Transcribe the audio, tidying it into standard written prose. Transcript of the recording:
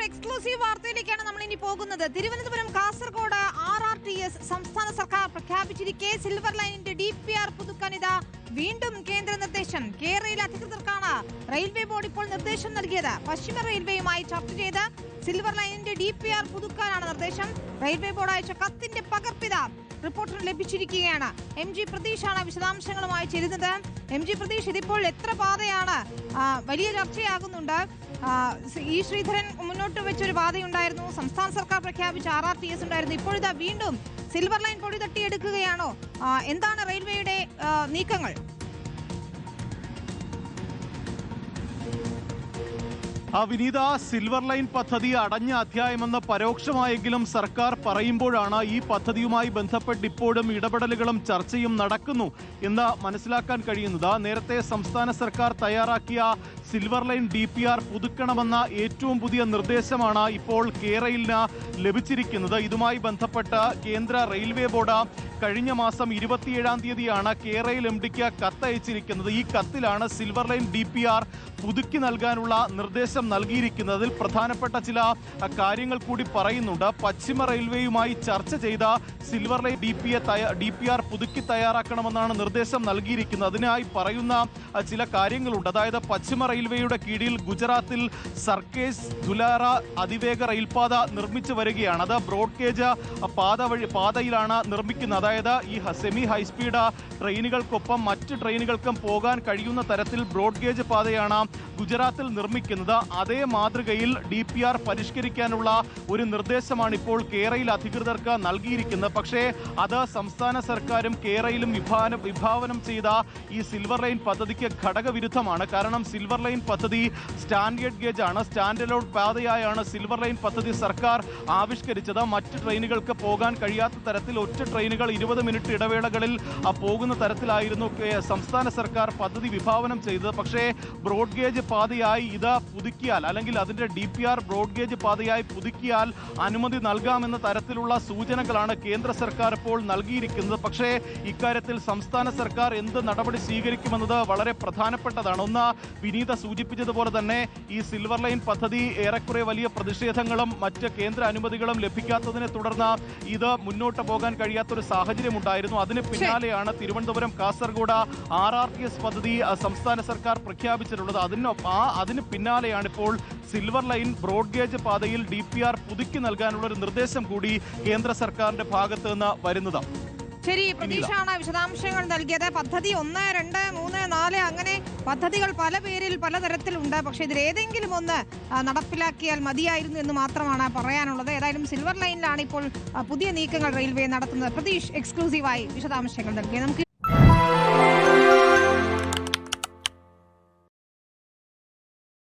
മറ്റൊരു എക്സ്ക്ലൂസീവ് വാർത്തയിലേക്കാണ് നമ്മൾ ഇനി പോകുന്നത്. തിരുവനന്തപുരം കാസർഗോഡ് RRTS സംസ്ഥാന സർക്കാർ പ്രഖ്യാപിച്ചിരിക്കെ സിൽവർ ലൈനിന്റെ DPR പുതുക്കാൻ ഇതാ വീണ്ടും കേന്ദ്ര നിർദ്ദേശം. കേരള അധികൃതർക്കാണ് റെയിൽവേ ബോർഡ് ഇപ്പോൾ നിർദ്ദേശം നൽകിയത്. പശ്ചിമ റെയിൽവേയുമായി ചർച്ച ചെയ്ത് സിൽവർ ലൈനിന്റെ DPR പുതുക്കാനാണ് നിർദ്ദേശം. റെയിൽവേ ബോർഡ് അയച്ച കത്തിന്റെ പകർപ്പിത റിപ്പോർട്ടർ ലഭിച്ചിരിക്കുകയാണ്. MG പ്രതീഷാണ് വിശദാംശങ്ങളുമായി ചേരുന്നത്. MG പ്രതീഷ്, ഇതിപ്പോൾ എത്ര പാതയാണ്? വലിയ ചർച്ചയാകുന്നുണ്ട്. ഈ ശ്രീധരൻ മുന്നോട്ട് വെച്ചൊരു പാതയുണ്ടായിരുന്നു, സംസ്ഥാന സർക്കാർ പ്രഖ്യാപിച്ച RRTS ഉണ്ടായിരുന്നു. ഇപ്പോഴിതാ വീണ്ടും സിൽവർ ലൈൻ പൊടി തട്ടിയെടുക്കുകയാണോ? എന്താണ് റെയിൽവേയുടെ നീക്കങ്ങൾ? വിനീത, സിൽവർ ലൈൻ പദ്ധതി അടഞ്ഞ അധ്യായമെന്ന് പരോക്ഷമായെങ്കിലും സർക്കാർ പറയുമ്പോഴാണ് ഈ പദ്ധതിയുമായി ബന്ധപ്പെട്ട് ഇപ്പോഴും ഇടപെടലുകളും ചർച്ചയും നടക്കുന്നു എന്ന് മനസ്സിലാക്കാൻ കഴിയുന്നത്. നേരത്തെ സംസ്ഥാന സർക്കാർ തയ്യാറാക്കിയ സിൽവർ ലൈൻ DPR പുതുക്കണമെന്ന ഏറ്റവും പുതിയ നിർദ്ദേശമാണ് ഇപ്പോൾ കേരളിന് ലഭിച്ചിരിക്കുന്നത്. ഇതുമായി ബന്ധപ്പെട്ട് കേന്ദ്ര റെയിൽവേ ബോർഡ് കഴിഞ്ഞ മാസം 27-ാം തീയതിയാണ് കേരള MDക്ക് കത്തയച്ചിരിക്കുന്നത്. ഈ കത്തിലാണ് സിൽവർ ലൈൻ DPR പുതുക്കി നൽകാനുള്ള നിർദ്ദേശം നൽകിയിരിക്കുന്നത്. അതിൽ പ്രധാനപ്പെട്ട ചില കാര്യങ്ങൾ കൂടി പറയുന്നുണ്ട്. പശ്ചിമ റെയിൽവേയുമായി ചർച്ച ചെയ്ത സിൽവർ ലൈൻ DPR പുതുക്കി തയ്യാറാക്കണമെന്നാണ് നിർദ്ദേശം നൽകിയിരിക്കുന്നത്. അതിനായി പറയുന്ന ചില കാര്യങ്ങളുണ്ട്. അതായത് പശ്ചിമ റെയിൽവേയുടെ കീഴിൽ ഗുജറാത്തിൽ സർക്കേസ് ദുലാറ അതിവേഗ റെയിൽപാത നിർമ്മിച്ചു വരികയാണ്. അത് ബ്രോഡ് ഗേജ് പാതയിലാണ് നിർമ്മിക്കുന്നത്. അതായത് ഈ സെമി ഹൈസ്പീഡ് ട്രെയിനുകൾക്കൊപ്പം മറ്റ് ട്രെയിനുകൾക്കും പോകാൻ കഴിയുന്ന തരത്തിൽ ബ്രോഡ് ഗേജ് പാതയാണ് ഗുജറാത്തിൽ നിർമ്മിക്കുന്നത്. അതേ മാതൃകയിൽ DPR പരിഷ്കരിക്കാനുള്ള ഒരു നിർദ്ദേശമാണ് ഇപ്പോൾ കേരള അധികൃതർക്ക് നൽകിയിരിക്കുന്നത്. പക്ഷേ അത് സംസ്ഥാന സർക്കാരും കേരളയിലും വിഭാവനം ചെയ്ത ഈ സിൽവർ ലൈൻ പദ്ധതിക്ക് ഘടകവിരുദ്ധമാണ്. കാരണം സിൽവർ ലൈൻ പദ്ധതി സ്റ്റാൻഡേർഡ് ഗേജ് ആണ്. സ്റ്റാൻഡ് അലോൺ പാതയായാണ് സിൽവർ ലൈൻ പദ്ധതി സർക്കാർ ആവിഷ്കരിച്ചത്. മറ്റ് ട്രെയിനുകൾക്ക് പോകാൻ കഴിയാത്ത തരത്തിൽ ഒറ്റ ട്രെയിനുകൾ 20 മിനിറ്റ് ഇടവേളകളിൽ പോകുന്ന തരത്തിലായിരുന്നു സംസ്ഥാന സർക്കാർ പദ്ധതി വിഭാവനം ചെയ്തത്. പക്ഷേ ബ്രോഡ് ഗേജ് പാതയായി ഇത് പുതുക്കിയാൽ, അല്ലെങ്കിൽ അതിന്റെ DPR ബ്രോഡ് ഗേജ് പാതയായി പുതുക്കിയാൽ അനുമതി നൽകാമെന്ന തരത്തിലുള്ള സൂചനകളാണ് കേന്ദ്ര സർക്കാർ ഇപ്പോൾ നൽകിയിരിക്കുന്നത്. പക്ഷേ ഇക്കാര്യത്തിൽ സംസ്ഥാന സർക്കാർ എന്ത് നടപടി സ്വീകരിക്കുമെന്നത് വളരെ പ്രധാനപ്പെട്ടതാണ്. ഒന്ന്, വിനീത സൂചിപ്പിച്ചതുപോലെ തന്നെ ഈ സിൽവർ ലൈൻ പദ്ധതി ഏറെക്കുറെ വലിയ പ്രതിഷേധങ്ങളും മറ്റ് കേന്ദ്ര അനുമതികളും ലഭിക്കാത്തതിനെ തുടർന്ന് ഇത് മുന്നോട്ട് പോകാൻ കഴിയാത്തൊരു സാഹചര്യം ഉണ്ടായിരുന്നു. അതിന് പിന്നാലെയാണ് തിരുവനന്തപുരം കാസർഗോഡ് RRTS പദ്ധതി സംസ്ഥാന സർക്കാർ പ്രഖ്യാപിച്ചിട്ടുള്ളത്. അതിന് പിന്നാലെയാണ് ഇപ്പോൾ സിൽവർ ലൈൻ ബ്രോഡ് ഗേജ് പാതയിൽ DPR പുതുക്കി നൽകാനുള്ള ഒരു നിർദ്ദേശം കൂടി കേന്ദ്ര സർക്കാരിന്റെ ഭാഗത്ത് നിന്ന് വരുന്നത്. ശരി, പ്രതീക്ഷയാണ് വിശദാംശങ്ങൾ നൽകിയത്. പദ്ധതി 1, 2, 3, 4 അങ്ങനെ പദ്ധതികൾ പല പേരിൽ പലതരത്തിലുണ്ട്. പക്ഷേ ഇതിലേതെങ്കിലും ഒന്ന് നടപ്പിലാക്കിയാൽ മതിയായിരുന്നു എന്ന് മാത്രമാണ് പറയാനുള്ളത്. ഏതായാലും സിൽവർ ലൈനിലാണ് ഇപ്പോൾ പുതിയ നീക്കങ്ങൾ റെയിൽവേ നടത്തുന്നത്. പ്രതീഷ് എക്സ്ക്ലൂസീവായി വിശദാംശങ്ങൾ നൽകിയത്. നമുക്ക്